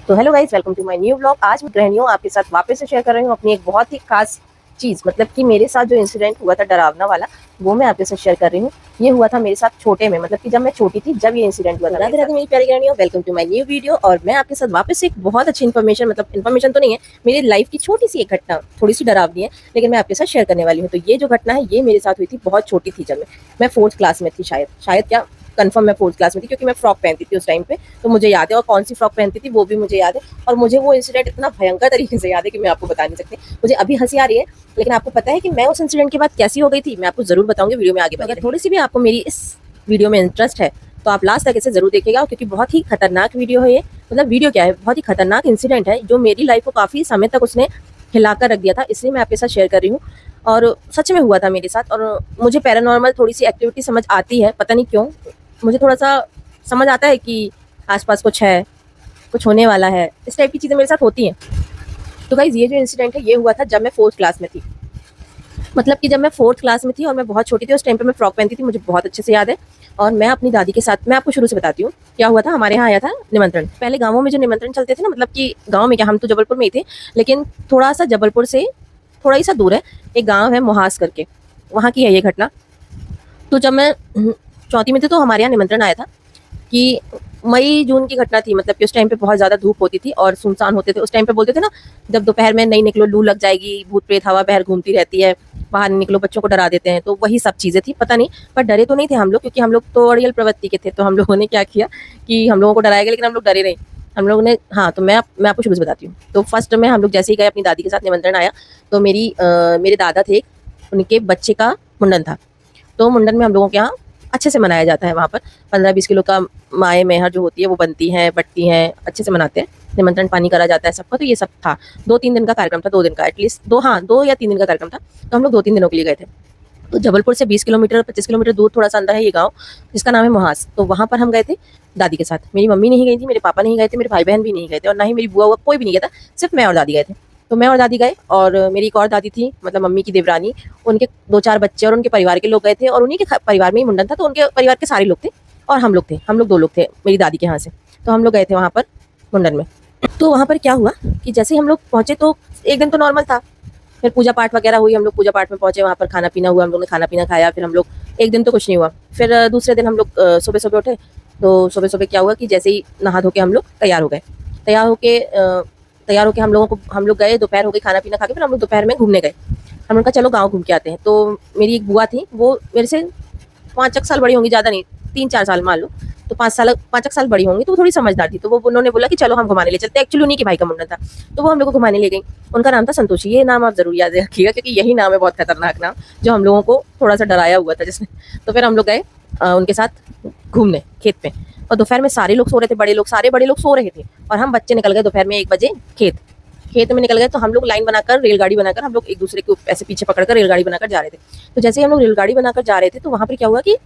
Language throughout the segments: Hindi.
तो hello guys, welcome to my new blog. आज मैं गृहिणियों आपके साथ वापस से शेयर कर रही हूँ अपनी एक बहुत ही खास चीज़, मतलब कि मेरे साथ जो इंसिडेंट हुआ था डरावना वाला, वो मैं आपके साथ शेयर कर रही हूँ। ये हुआ था मेरे साथ छोटे में, मतलब कि जब मैं छोटी थी, जब ये इंसिडेंट हुआ था। राधे राधे मेरी प्यारी गृहिणियों, welcome to my new video. और मैं आपके साथ वापस से एक बहुत अच्छी इन्फॉर्मेशन, मतलब इन्फॉर्मेशन तो नहीं है, मेरी लाइफ की छोटी सी एक घटना, थोड़ी सी डरावनी है, लेकिन मैं आपके साथ शेयर करने वाली हूँ। तो ये जो घटना है, ये मेरे साथ हुई थी बहुत छोटी थी, जब मैं 4th क्लास में थी, शायद क्या कंफर्म मैं 4th क्लास में थी, क्योंकि मैं फ्रॉक पहनती थी उस टाइम पे, तो मुझे याद है। और कौन सी फ्रॉक पहनती थी वो भी मुझे याद है। और मुझे वो इंसिडेंट इतना भयंकर तरीके से याद है कि मैं आपको बता नहीं सकती। मुझे अभी हंसी आ रही है, लेकिन आपको पता है कि मैं उस इंसिडेंट के बाद कैसी हो गई थी, मैं आपको जरूर बताऊंगी वीडियो में आगे। अगर थोड़ी सी भी आपको मेरी इस वीडियो में इंटरेस्ट है तो आप लास्ट तक इसे जरूर देखिएगा, क्योंकि बहुत ही खतरनाक वीडियो है ये। मतलब वीडियो क्या है, बहुत ही खतरनाक इंसिडेंट है जो मेरी लाइफ को काफी समय तक उसने हिलाकर रख दिया था, इसलिए मैं आपके साथ शेयर कर रही हूँ। और सच में हुआ था मेरे साथ। और मुझे पैरानॉर्मल थोड़ी सी एक्टिविटी समझ आती है, पता नहीं क्यों मुझे थोड़ा सा समझ आता है कि आसपास कुछ है, कुछ होने वाला है, इस टाइप की चीज़ें मेरे साथ होती हैं। तो गाइज, ये जो इंसिडेंट है ये हुआ था जब मैं 4th क्लास में थी। मतलब कि जब मैं 4th क्लास में थी और मैं बहुत छोटी थी, उस टाइम पे मैं फ्रॉक पहनती थी, मुझे बहुत अच्छे से याद है। और मैं अपनी दादी के साथ, मैं आपको शुरू से बताती हूँ क्या हुआ था। हमारे यहाँ आया था निमंत्रण। पहले गाँवों में जो निमंत्रण चलते थे ना, मतलब कि गाँव में क्या, हम तो जबलपुर में ही थे, लेकिन थोड़ा सा जबलपुर से थोड़ा ही सा दूर है एक गाँव है मुहास करके, वहाँ की है ये घटना। तो जब मैं 4th में थी तो हमारे यहाँ निमंत्रण आया था कि मई जून की घटना थी, मतलब कि उस टाइम पे बहुत ज़्यादा धूप होती थी और सुनसान होते थे। उस टाइम पे बोलते थे ना, जब दोपहर में नहीं निकलो लू लग जाएगी, भूत प्रेत हवा बहर घूमती रहती है, बाहर नहीं निकलो, बच्चों को डरा देते हैं। तो वही सब चीज़ें थी, पता नहीं, पर डरे तो नहीं थे हम लोग, क्योंकि हम लोग तो अड़ियल प्रवृत्ति के थे। तो हम लोगों ने क्या किया कि हम लोगों को डराया गया, लेकिन हम लोग डरे नहीं। हम लोग ने, हाँ, तो मैं आपको शुरू से बताती हूँ। तो फर्स्ट में हम लोग जैसे ही गए, अपनी दादी के साथ निमंत्रण आया, तो मेरे दादा थे, उनके बच्चे का मुंडन था। तो मुंडन में हम लोगों के यहाँ अच्छे से मनाया जाता है। वहाँ पर 15-20 किलो का माए मेहर जो होती है वो बनती है, बटती हैं, अच्छे से मनाते हैं। निमंत्रण पानी करा जाता है सबका। तो ये सब था, 2-3 दिन का कार्यक्रम था, 2 दिन का एटलीस्ट, 2 या 3 दिन का कार्यक्रम था। तो हम लोग 2-3 दिनों के लिए गए थे। तो जबलपुर से 20 किलोमीटर 25 किलोमीटर दूर थोड़ा सा अंदर है ये गाँव, जिसका नाम है मुहास। तो वहाँ पर हम गए थे दादी के साथ। मेरी मम्मी नहीं गई थी, मेरे पापा नहीं गए थे, मेरे भाई बहन भी नहीं गए थे, और ना ही मेरी बुआ हुआ कोई भी नहीं गया था, सिर्फ मैं और दादी गए थे। तो मैं और दादी गए, और मेरी एक और दादी थी, मतलब मम्मी की देवरानी, उनके 2-4 बच्चे और उनके परिवार के लोग गए थे। और उन्हीं के परिवार में ही मुंडन था, तो उनके परिवार के सारे लोग थे, और हम लोग थे, हम लोग 2 लोग थे मेरी दादी के यहाँ से। तो हम लोग गए थे वहाँ पर मुंडन में। तो वहाँ पर क्या हुआ कि जैसे ही हम लोग पहुँचे, तो एक दिन तो नॉर्मल था, फिर पूजा पाठ वगैरह हुई, हम लोग पूजा पाठ में पहुँचे, वहाँ पर खाना पीना हुआ, हम लोग ने खाना पीना खाया। फिर हम लोग, एक दिन तो कुछ नहीं हुआ। फिर दूसरे दिन हम लोग सुबह सुबह उठे। तो सुबह सुबह क्या हुआ कि जैसे ही नहा धो के हम लोग तैयार हो गए। तैयार होके हम लोग गए, दोपहर हो गई, खाना पीना खा के फिर हम लोग दोपहर में घूमने गए। हम लोग कहा चलो गाँव घूम के आते हैं। तो मेरी एक बुआ थी, वो मेरे से 5 साल बड़ी होंगी, ज़्यादा नहीं, 3-4 साल मान लो। तो 5 साल बड़ी होंगी, तो वो थोड़ी समझदार थी। तो वो उन्होंने बोला कि चलो हम घुमाने ले चलते हैं। एक्चुअली उन्हीं के भाई का मुंडन था, तो वो हम लोग को घुमाने ले गई। उनका नाम था संतोषी। ये नाम आप जरूर याद रखिएगा, क्योंकि यही नाम है बहुत खतरनाक नाम, जो हम लोगों को थोड़ा सा डराया हुआ था जिसने। तो फिर हम लोग गए उनके साथ घूमने खेत पे। और दोपहर में सारे लोग सो रहे थे, सारे बड़े लोग सो रहे थे, और हम बच्चे निकल गए दोपहर में 1 बजे खेत में निकल गए। तो हम लोग लाइन बनाकर, रेलगाड़ी बनाकर, हम लोग एक दूसरे के ऐसे पीछे पकड़कर रेलगाड़ी बनाकर जा रहे थे। तो जैसे ही हम लोग रेलगाड़ी बनाकर जा रहे थे, तो वहाँ पर क्या हुआ कि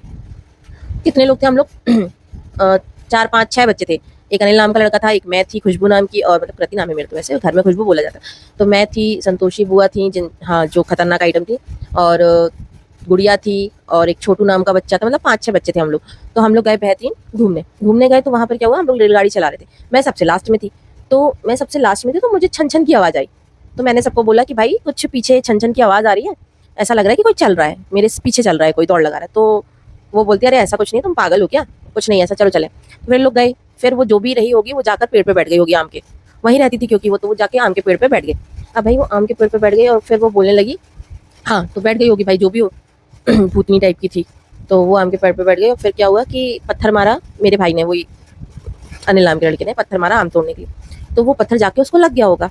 कितने लोग थे हम लोग 4-5-6 बच्चे थे। एक अनिल नाम का लड़का था, एक मैं थी, खुशबू नाम की, और मतलब प्रति नाम है मेरे, तो वैसे घर में खुशबू बोला जाता। तो मैं थी, संतोषी बुआ थी, हाँ, जो खतरनाक आइटम थी, और गुड़िया थी, और एक छोटू नाम का बच्चा था। मतलब 5-6 बच्चे थे हम लोग। तो हम लोग गए बेहतरीन घूमने गए। तो वहाँ पर क्या हुआ, हम लोग रेलगाड़ी चला रहे थे, मैं सबसे लास्ट में थी। तो मुझे छन छन की आवाज़ आई। तो मैंने सबको बोला कि भाई कुछ पीछे छन छन की आवाज़ आ रही है, ऐसा लग रहा है कि कोई चल रहा है, मेरे पीछे चल रहा है, कोई दौड़ लगा रहा है। तो वो बोलती है अरे ऐसा कुछ नहीं, तुम पागल हो क्या, कुछ नहीं ऐसा, चलो चले। तो फिर लोग गए। फिर वो जो भी रही होगी, वो जाकर पेड़ पे बैठ गई होगी, आम के, वहीं रहती थी क्योंकि वो, तो वो जाके आम के पेड़ पे बैठ गई। अब भाई वो आम के पेड़ पे बैठ गई, और फिर वो बोलने लगी, हाँ, तो बैठ गई होगी भाई, जो भी हो, भूतनी टाइप की थी। तो वो आम के पेड़ पे बैठ गई, और फिर क्या हुआ कि पत्थर मारा मेरे भाई ने, वही अनिल नाम के लड़के ने पत्थर मारा आम तोड़ने के लिए। तो वो पत्थर जाके उसको लग गया होगा।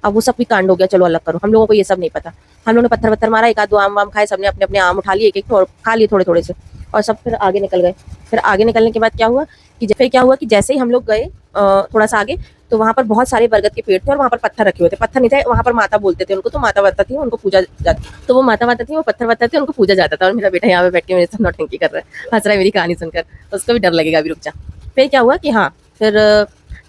अब वो सब भी कांड हो गया, चलो अलग करो, हम लोगों को ये सब नहीं पता। हम लोगों ने पत्थर वत्थर मारा, 1-2 आम वाम खाए, सबने अपने अपने आम उठा लिए, एक और खा लिए थोड़े थोड़े से, और सब फिर आगे निकल गए। फिर आगे निकलने के बाद क्या हुआ कि जैसे ही हम लोग गए थोड़ा सा आगे, तो वहाँ पर बहुत सारे बरगद के पेड़ थे, और वहाँ पर पत्थर रखे हुए थे। पत्थर नहीं थे वहाँ पर, माता बोलते थे उनको, तो माता वाता थी, उनको पूजा जाती। तो वो माता वाता थी, वो पत्थर वत्थर थे, उनको पूजा जाता था। और मेरा बेटा यहाँ पे बैठ के मेरे साथ नौटंकी कर रहा है, हंस रहा है मेरी कहानी सुनकर, उसको भी डर लगेगा अभी, रुक जा। फिर क्या हुआ कि, हाँ, फिर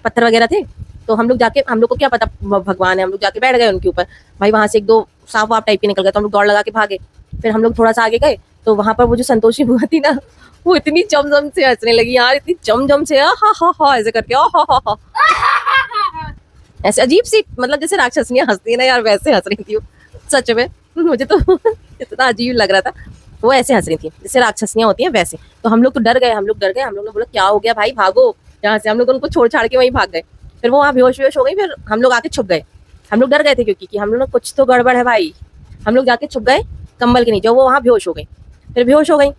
पत्थर वगैरह थे। तो हम लोग जाके, हम लोग को क्या पता भगवान है, हम लोग जाके बैठ गए उनके ऊपर। भाई वहां से 1-2 सांप वाप टाइप के निकल गए, तो हम लोग दौड़ लगा के भागे। फिर हम लोग थोड़ा सा आगे गए, तो वहां पर वो जो संतोषी बुआ थी ना, वो इतनी चमचम से हंसने लगी यार, इतनी चमचम से, हा हा हा ऐसे करके, हा हा हा। ऐसे अजीब सी, मतलब जैसे राक्षसनियां हंसती है ना यार, वैसे हंस रही थी वो, सच में। मुझे तो इतना अजीब लग रहा था। वो ऐसे हंस रही थी जैसे राक्षसनियां होती हैं वैसे। तो हम लोग तो डर गए, हम लोग डर गए, हम लोग ने बोला क्या हो गया भाई, भागो यहाँ से। हम लोग उनको छोड़ छाड़ के वहीं भाग गए। फिर वो वहाँ बेहोश वेहोश हो गई, फिर हम लोग आके छुप गए। हम लोग डर गए थे क्योंकि कि हम लोग कुछ तो गड़बड़ है भाई। हम लोग जाके छुप गए कंबल के नीचे, वो वहाँ बेहोश हो गई। फिर बेहोश हो गई,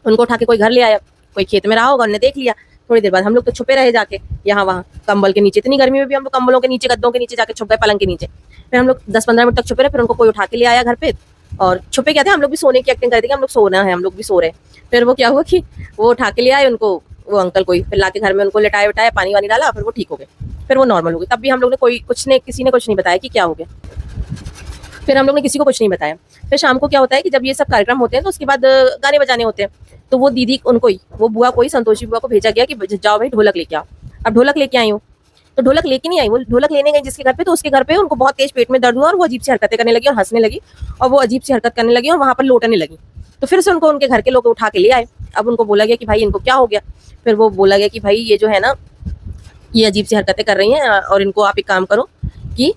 उनको उठा के कोई घर ले आया, कोई खेत में रहा होगा, उन्होंने देख लिया। थोड़ी देर बाद हम लोग तो छुपे रहे जाके यहाँ वहाँ कंबल के नीचे। इतनी गर्मी में भी हम लोग कंबलों के नीचे, गद्दों के नीचे जाके छुप गए, पलंग के नीचे। फिर हम लोग 10-15 मिनट तक छुपे रहे, फिर उनको कोई उठा के ले आया घर पे। और छुपे क्या थे, हम लोग भी सोने की एक्टिंग कर रहे थे कि हम लोग सोना है, हम लोग भी सो रहे हैं। फिर वो क्या हुआ कि वो उठा के ले आए उनको, वो अंकल कोई, फिर लाके घर में उनको लेटाया वेटाया, पानी वानी डाला, फिर वो ठीक हो गए। फिर वो नॉर्मल हो गई। तब भी हम लोग ने कोई कुछ ने किसी ने कुछ नहीं बताया कि क्या हो गया। फिर हम लोग ने किसी को कुछ नहीं बताया। फिर शाम को क्या होता है कि जब ये सब कार्यक्रम होते हैं तो उसके बाद गाने बजाने होते हैं। तो वो दीदी उनको ही, वो बुआ को ही, संतोषी बुआ को भेजा गया कि जाओ भाई ढोलक लेके आओ। अब ढोलक लेके आई हूँ, तो ढोलक लेके नहीं आई, वो ढोलक लेने गई जिसके घर पे, तो उसके घर पे उनको बहुत तेज पेट में दर्द हुआ और वो अजीब सी हरकतें करने लगी और हंसने लगी, और वो अजीब सी हरकत करने लगी और वहां पर लोटने लगी। तो फिर से उनको उनके घर के लोग उठा के ले आए। अब उनको बोला गया कि भाई इनको क्या हो गया। फिर वो बोला गया कि भाई ये जो है ना, ये अजीब सी हरकतें कर रही हैं और इनको आप एक काम करो कि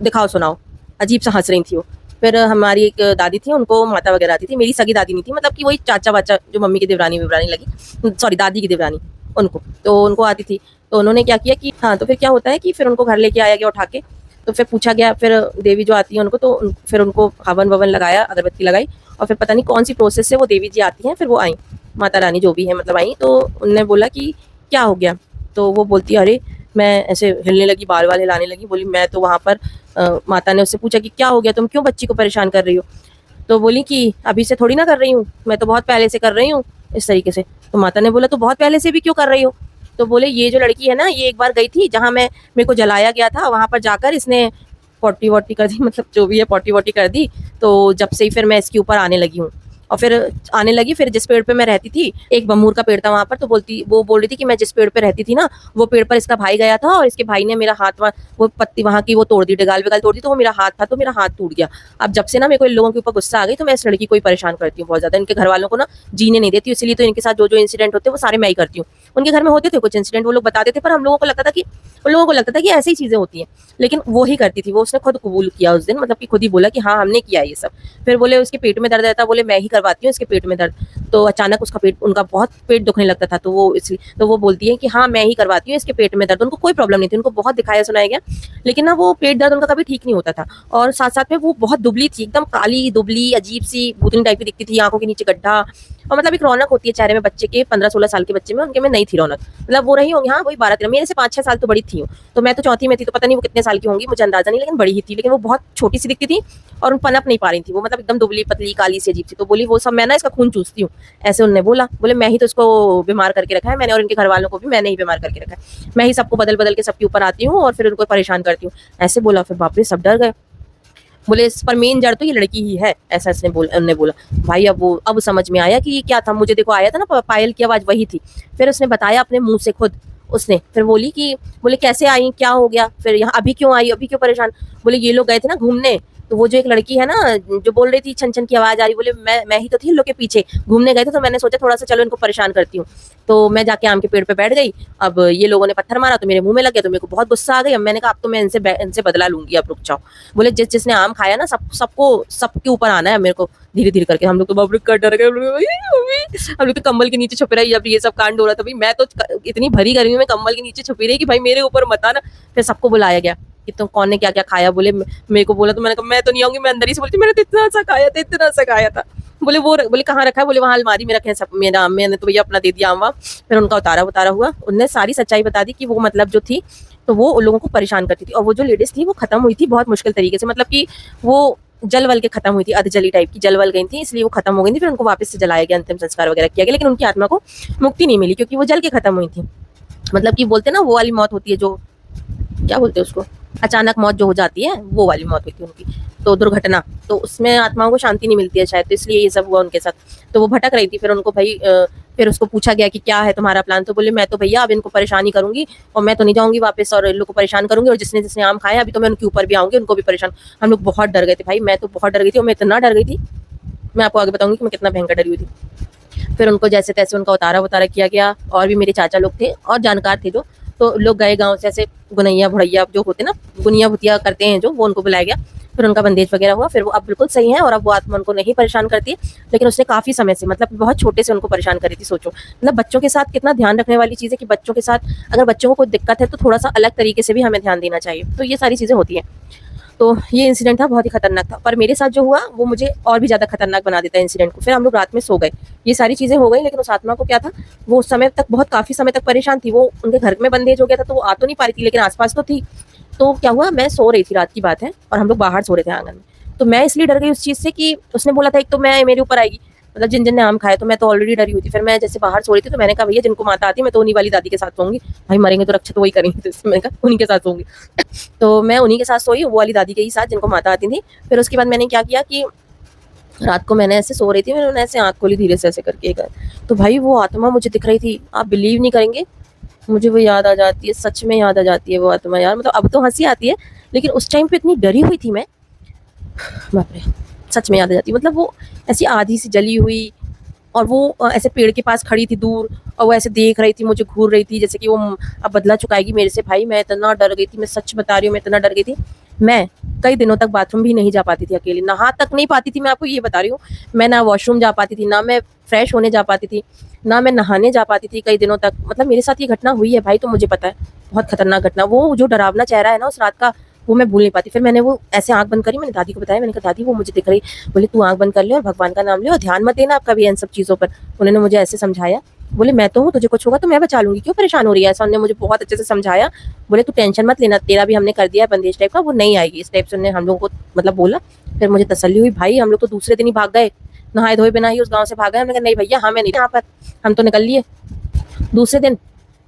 दिखाओ सुनाओ। अजीब सा हंस रही थी वो। फिर हमारी एक दादी थी, उनको माता वगैरह आती थी, मेरी सगी दादी नहीं थी, मतलब कि वही चाचा वाचा जो मम्मी की देवरानी विवरानी लगी, सॉरी दादी की देवरानी, उनको तो उनको आती थी। तो उन्होंने क्या किया कि हाँ, तो फिर क्या होता है कि फिर उनको घर लेके आया गया उठा के। तो फिर पूछा गया, फिर देवी जो आती है उनको, तो फिर उनको हवन ववन लगाया, अगरबत्ती लगाई, और फिर पता नहीं कौन सी प्रोसेस से वो देवी जी आती हैं, फिर वो आई, माता रानी जो भी है मतलब आई। तो उनने बोला कि क्या हो गया। तो वो बोलती है अरे मैं ऐसे हिलने लगी, बाल बाल हिलाने लगी, बोली मैं तो वहाँ पर माता ने उससे पूछा कि क्या हो गया, तुम क्यों बच्ची को परेशान कर रही हो। तो बोली कि अभी से थोड़ी ना कर रही हूँ, मैं तो बहुत पहले से कर रही हूँ इस तरीके से। तो माता ने बोला तो बहुत पहले से भी क्यों कर रही हो। तो बोले ये जो लड़की है ना, ये एक बार गई थी जहाँ मैं, मेरे को जलाया गया था, वहाँ पर जाकर इसने पॉटी वॉटी कर दी, मतलब जो भी है पॉटी वॉटी कर दी। तो जब से ही फिर मैं इसके ऊपर आने लगी हूँ, और फिर आने लगी। फिर जिस पेड़ पे मैं रहती थी, एक बमूर का पेड़ था वहां पर, तो वो बोल रही थी कि मैं जिस पेड़ पे रहती थी ना, वो पेड़ पर इसका भाई गया था और इसके भाई ने मेरा हाथ, वो पत्ती वहां की वो तोड़ दी, डगाल वगाल तोड़ दी, तो वो मेरा हाथ था, तो मेरा हाथ टूट गया। अब जब से ना मेरे को इन लोगों के ऊपर गुस्सा आ गई, तो मैं इस लड़की को ही परेशान करती हूँ बहुत ज्यादा, इनके घर वालों को ना जीने नहीं देती, इसलिए तो इनके साथ जो जो इंसिडेंट होते हैं वो सारे मैं ही करती हूँ। उनके घर में होते थे कुछ इंसिडेंट, वो लोग बताते थे, पर हम लोगों को लगता था कि, उन लोगों को लगता था कि ऐसी ही चीजें होती हैं, लेकिन वो ही करती थी। वो उसने खुद कबूल किया उस दिन, मतलब कि खुद ही बोला कि हाँ हमने किया ये सब। फिर बोले उसके पेट में दर्द रहता, बोले मैं ही करवाती हूँ इसके पेट में दर्द। तो अचानक उसका पेट, उनका बहुत पेट दुखने लगता था, तो वो इसलिए, तो वो बोलती है कि हाँ मैं ही करवाती हूँ इसके पेट में दर्द। उनको कोई प्रॉब्लम नहीं थी, उनको बहुत दिखाया सुनाया गया, लेकिन ना वो पेट दर्द उनका कभी ठीक नहीं होता था। और साथ साथ में वो बहुत दुबली थी, एकदम काली दुबली, अजीब सी भूतनी टाइप की दिखती थी, आंखों के नीचे गड्ढा। और मतलब एक रौनक होती है चेहरे में बच्चे के, 15-16 साल के बच्चे में, उनके में नहीं थी रौनक। मतलब वो रही होंगी हाँ वही 12-13, मेरे से 5-6 साल तो बड़ी थी। तो मैं तो चौथी में थी, तो पता नहीं वो कितने साल की होंगी, मुझे अंदाजा नहीं, लेकिन बड़ी ही थी। लेकिन वो बहुत छोटी सी दिखती थी और पनप नहीं पा रही थी वो, मतलब एकदम दुबली पतली काली सी अजीब सी। तो बोली वो सब मैं ना इसका खून चूसती हूँ, ऐसे उन्होंने बोला। बोले मैं ही तो इसको बीमार करके रखा है मैंने, और इनके घर वालों को भी मैंने ही बीमार करके रखा है, मैं ही सबको बदल बदल के सबके ऊपर आती हूँ और फिर उनको परेशान करती हूँ, ऐसे बोला। फिर बाप रे सब डर गए। बोले इस पर मेन जड़ तो ये लड़की ही है, ऐसा इसने उन्होंने बोला। भाई अब समझ में आया कि ये क्या था। मुझे देखो आया था ना पायल की आवाज, वही थी। फिर उसने बताया अपने मुंह से खुद उसने। फिर बोले कैसे आई, क्या हो गया, फिर यहाँ अभी क्यों आई, अभी क्यों परेशान। बोले ये लोग गए थे ना घूमने, तो वो जो एक लड़की है ना जो बोल रही थी छन छन की आवाज आ रही, बोले मैं ही तो थी इन लोग के पीछे, घूमने गए थे, तो मैंने सोचा थोड़ा सा चलो इनको परेशान करती हूँ। तो मैं जाके आम के पेड़ पे बैठ गई। अब ये लोगों ने पत्थर मारा तो मेरे मुंह में लग गया, तो मेरे को बहुत गुस्सा आ गई। अब मैंने कहा अब तो मैं इनसे बदला लूंगी, अब रुक जाओ। बोले जिसने आम खाया ना, सबको सबके ऊपर आना है मेरे को, धीरे धीरे करके। हम लोग तो बाप रे डर गए, हम लोग तो कंबल के नीचे छुपे रहे जब ये सब कांड हो रहा था। भाई मैं तो इतनी भरी गर्मी में कंबल के नीचे छुपी रही कि भाई मेरे ऊपर मत आना। फिर सबको बुलाया गया कि तुम कौन ने क्या क्या खाया। बोले मेरे को बोला, तो मैंने कहा मैं तो नहीं आऊंगी, मैं अंदर ही से बोलती मैंने तो इतना सा खाया था, इतना सा खाया था। बोले कहाँ रखा है, बोले वहाँ अलमारी में रखे हैं सब, मेरा मैंने तो भैया अपना दे दिया आम। फिर उनका उतारा हुआ, उनने सारी सच्चाई बता दी कि वो मतलब जो थी, तो वो उन लोगों को परेशान करती थी। और वो जो लेडीज थी वो खत्म हुई थी बहुत मुश्किल तरीके से, मतलब कि वो जल वल के खत्म हुई थी, अधजली टाइप की जल वल गई थी, इसलिए वो खत्म हो गई थी। फिर उनको वापस से जलाया गया, अंतिम संस्कार वगैरह किया गया, लेकिन उनकी आत्मा को मुक्ति नहीं मिली क्योंकि वो जल के खत्म हुई थी। मतलब कि बोलते ना वो वाली मौत होती है जो, क्या बोलते हैं उसको, अचानक मौत जो हो जाती है, वो वाली मौत हुई थी उनकी, तो दुर्घटना। तो उसमें आत्माओं को शांति नहीं मिलती है शायद, तो इसलिए ये सब हुआ उनके साथ। तो वो भटक रही थी। फिर उनको भाई फिर उसको पूछा गया कि क्या है तुम्हारा प्लान। तो बोले मैं तो भैया अब इनको परेशानी करूंगी और मैं तो नहीं जाऊंगी वापस, और इन लोग को परेशान करूंगी, और जिसने जिसने आम खाया अभी तो मैं उनके ऊपर भी आऊंगी, उनको भी परेशान। हम लोग बहुत डर गए थे भाई, मैं तो बहुत डर गई थी, और मैं इतना डर गई थी, मैं आपको आगे बताऊंगी कि मैं कितना भयंकर डरी हुई थी। फिर उनको जैसे तैसे उनका उतारा किया गया, और भी मेरे चाचा लोग थे और जानकार थे जो, तो लोग गए गाँव से, ऐसे गुनैया भुड़ैया जो होते ना, गुनिया भुतिया करते हैं जो, वो उनको बुलाया गया, फिर उनका बंदेज वगैरह हुआ, फिर वो अब बिल्कुल सही है और अब वो आत्मा उनको नहीं परेशान करती है। लेकिन उसने काफ़ी समय से, मतलब बहुत छोटे से उनको परेशान करी थी। सोचो मतलब बच्चों के साथ कितना ध्यान रखने वाली चीज़ है कि बच्चों के साथ अगर बच्चों को कोई दिक्कत है तो थोड़ा सा अलग तरीके से भी हमें ध्यान देना चाहिए। तो ये सारी चीज़ें होती हैं। तो ये इंसिडेंट था, बहुत ही खतरनाक था। पर मेरे साथ जो हुआ वो मुझे और भी ज़्यादा खतरनाक बना देता है इंसिडेंट को। फिर हम लोग रात में सो गए, ये सारी चीज़ें हो गई, लेकिन उस आत्मा को क्या था, वो उस समय तक बहुत काफ़ी समय तक परेशान थी। वो उनके घर में बंदेज हो गया था तो वो आ तो नहीं पा रही थी, लेकिन आसपास तो थी। तो क्या हुआ, मैं सो रही थी, रात की बात है, और हम लोग बाहर सो रहे थे आंगन में। तो मैं इसलिए डर गई उस चीज़ से कि उसने बोला था एक तो मैं मेरे ऊपर आएगी, मतलब जिन जिन ने आम खाए, तो मैं तो ऑलरेडी डरी हुई थी। फिर मैं जैसे बाहर सो रही थी तो मैंने कहा भैया जिनको माता आती है मैं तो उन्हीं वाली दादी के साथ सोऊंगी, भाई मरेंगे तो रक्षा तो वही करेंगे, तो इसलिए मैंने कहा उन्हीं के साथ सोऊंगी। तो मैं उन्हीं के साथ सोई, वो वाली दादी के ही साथ जिनको माता आती थी। फिर उसके बाद मैंने क्या किया कि रात को मैंने ऐसे सो रही थी, मैंने ऐसे आँख खोली धीरे से ऐसे करके, तो भाई वो आत्मा मुझे दिख रही थी। आप बिलीव नहीं करेंगे, मुझे वो याद आ जाती है, सच में याद आ जाती है वो आत्मा यार। मतलब अब तो हंसी आती है, लेकिन उस टाइम पे इतनी डरी हुई थी मैं, बाप रे, सच में याद आ जाती है। मतलब वो ऐसी आधी सी जली हुई, और वो ऐसे पेड़ के पास खड़ी थी दूर, और वो ऐसे देख रही थी, मुझे घूर रही थी, जैसे कि वो अब बदला चुकाएगी मेरे से। भाई मैं इतना डर गई थी, मैं सच बता रही हूँ, मैं इतना डर गई थी। मैं कई दिनों तक बाथरूम भी नहीं जा पाती थी अकेले, नहा तक नहीं पाती थी, मैं आपको ये बता रही हूँ। मैं ना वॉशरूम जा पाती थी, ना मैं फ्रेश होने जा पाती थी, ना मैं नहाने जा पाती थी कई दिनों तक। मतलब मेरे साथ ये घटना हुई है भाई, तो मुझे पता है, बहुत खतरनाक घटना। वो जो डरावना चेहरा है ना उस रात का, वो मैं भूल नहीं पाती। फिर मैंने वो ऐसे आँख बंद करी, मैंने दादी को बताया, मैंने कहा दादी वो मुझे दिख रही। बोले तू आँख बंद कर ले और भगवान का नाम ले और ध्यान मत देना आपका भी इन सब चीज़ों पर। उन्होंने मुझे ऐसे समझाया, बोले मैं तो हूँ, तुझे कुछ होगा तो मैं बचा लूंगी, क्यों परेशान हो रही है, ऐसा उन्होंने मुझे बहुत अच्छे से समझाया। बोले तू टेंशन मत लेना, तेरा भी हमने कर दिया है बंदेज टाइप का, वो नहीं आएगी, इस टाइप से उन्होंने हम लोगों को मतलब बोला। फिर मुझे तसल्ली हुई। भाई हम लोग तो दूसरे दिन ही भाग गए, नहाए धोए बिना ही उस गाँव से भाग गए। हमने कहा नहीं भैया हमें नहीं यहाँ पर, हम तो निकल लिए दूसरे दिन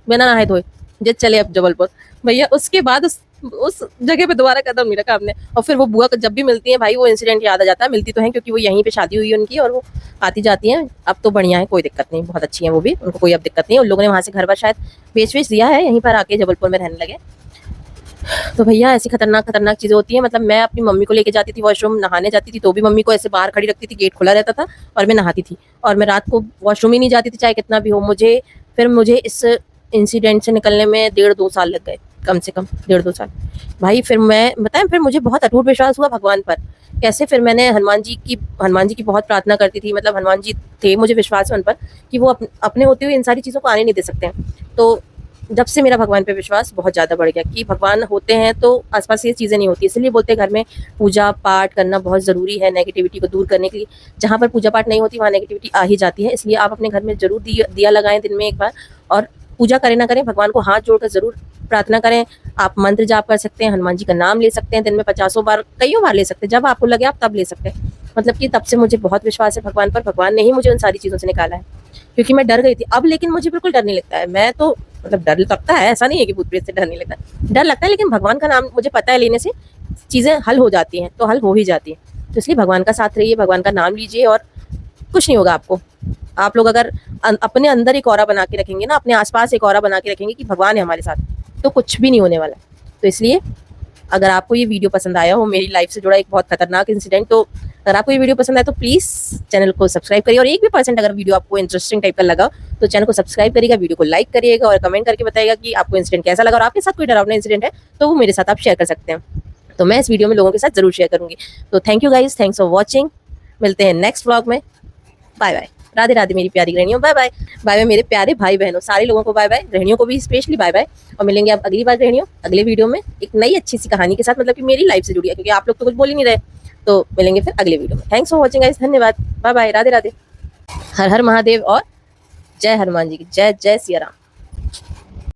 बिना नहाए धोए, जे चले अब जबलपुर। भैया उसके बाद उस जगह पे दोबारा कदम नहीं रखा हमने। और फिर वो बुआ को जब भी मिलती है भाई वो इंसिडेंट याद आ जाता है। मिलती तो है क्योंकि वो यहीं पे शादी हुई है उनकी, और वो आती जाती हैं। अब तो बढ़िया है, कोई दिक्कत नहीं, बहुत अच्छी है वो भी, उनको कोई अब दिक्कत नहीं है। उन लोगों ने वहाँ से घर बार शायद बेच दिया है, यहीं पर आके जबलपुर में रहने लगे। तो भैया ऐसी खतरनाक खतरनाक चीज़ें होती हैं। मतलब मैं अपनी मम्मी को लेके जाती थी वॉशरूम, नहाने जाती थी तो भी मम्मी को ऐसे बाहर खड़ी रखती थी, गेट खुला रहता था और मैं नहाती थी। और मैं रात को वॉशरूम ही नहीं जाती थी चाहे कितना भी हो। मुझे इस इंसिडेंट से निकलने में 1.5-2 साल लग गए, कम से कम 1.5-2 साल। भाई फिर मैं बताएं, फिर मुझे बहुत अटूट विश्वास हुआ भगवान पर। कैसे, फिर मैंने हनुमान जी की बहुत प्रार्थना करती थी। मतलब हनुमान जी थे, मुझे विश्वास है उन पर कि वो अपने होते हुए इन सारी चीज़ों को आने नहीं दे सकते हैं। तो जब से मेरा भगवान पे विश्वास बहुत ज़्यादा बढ़ गया कि भगवान होते हैं तो आसपास ये चीज़ें नहीं होती। इसलिए बोलते हैं घर में पूजा पाठ करना बहुत ज़रूरी है नेगेटिविटी को दूर करने के लिए। जहाँ पर पूजा पाठ नहीं होती वहाँ नेगेटिविटी आ ही जाती है। इसलिए आप अपने घर में ज़रूर दिया लगाएं दिन में एक बार, और पूजा करें ना करें, भगवान को हाथ जोड़कर ज़रूर प्रार्थना करें। आप मंत्र जाप कर सकते हैं, हनुमान जी का नाम ले सकते हैं, दिन में 50 बार, कईयों बार ले सकते हैं, जब आपको लगे आप तब ले सकते हैं। मतलब कि तब से मुझे बहुत विश्वास है भगवान पर। भगवान ने ही मुझे उन सारी चीज़ों से निकाला है, क्योंकि मैं डर गई थी। अब लेकिन मुझे बिल्कुल डर नहीं लगता है। मैं तो मतलब डर लगता है, ऐसा नहीं है कि भूत प्रेत से डर नहीं लगता, डर लगता है, लेकिन भगवान का नाम मुझे पता है लेने से चीज़ें हल हो जाती हैं, तो हल हो ही जाती हैं। तो इसलिए भगवान का साथ रहिए, भगवान का नाम लीजिए और कुछ नहीं होगा आपको। आप लोग अगर अपने अंदर एक ऑरा बना के रखेंगे ना, अपने आसपास एक ऑरा बना के रखेंगे कि भगवान है हमारे साथ, तो कुछ भी नहीं होने वाला। तो इसलिए अगर आपको ये वीडियो पसंद आया हो, मेरी लाइफ से जुड़ा एक बहुत खतरनाक इंसिडेंट, तो अगर आपको ये वीडियो पसंद आए तो प्लीज़ चैनल को सब्सक्राइब करिए। और 1% अगर वीडियो आपको इंटरेस्टिंग टाइप का लगा तो चैनल को सब्सक्राइब करिएगा, वीडियो को लाइक करिएगा और कमेंट करके बताइएगा कि आपको इंसिडेंट कैसा लगा। और आपके साथ कोई डरावना इंसिडेंट है तो वो मेरे साथ आप शेयर कर सकते हैं, तो मैं इस वीडियो में लोगों के साथ जरूर शेयर करूँगी। तो thank you guys, thanks for watching. मिलते हैं नेक्स्ट व्लॉग में। बाय बाय, राधे राधे मेरी प्यारी गृहणियों, बाय बाय। बाय बाय मेरे प्यारे भाई बहनों, सारे लोगों को बाय बाय, गृहणियों को भी स्पेशली बाय बाय। और मिलेंगे अब अगली बार गृहणियों अगले वीडियो में एक नई अच्छी सी कहानी के साथ, मतलब कि मेरी लाइफ से जुड़ी है, क्योंकि आप लोग तो कुछ बोल ही नहीं रहे। तो मिलेंगे फिर अगले वीडियो में। थैंक्स फॉर वॉचिंग गाइस, धन्यवाद, बाय बाय, राधे राधे, हर हर महादेव और जय हनुमान जी की जय, जय सिया राम।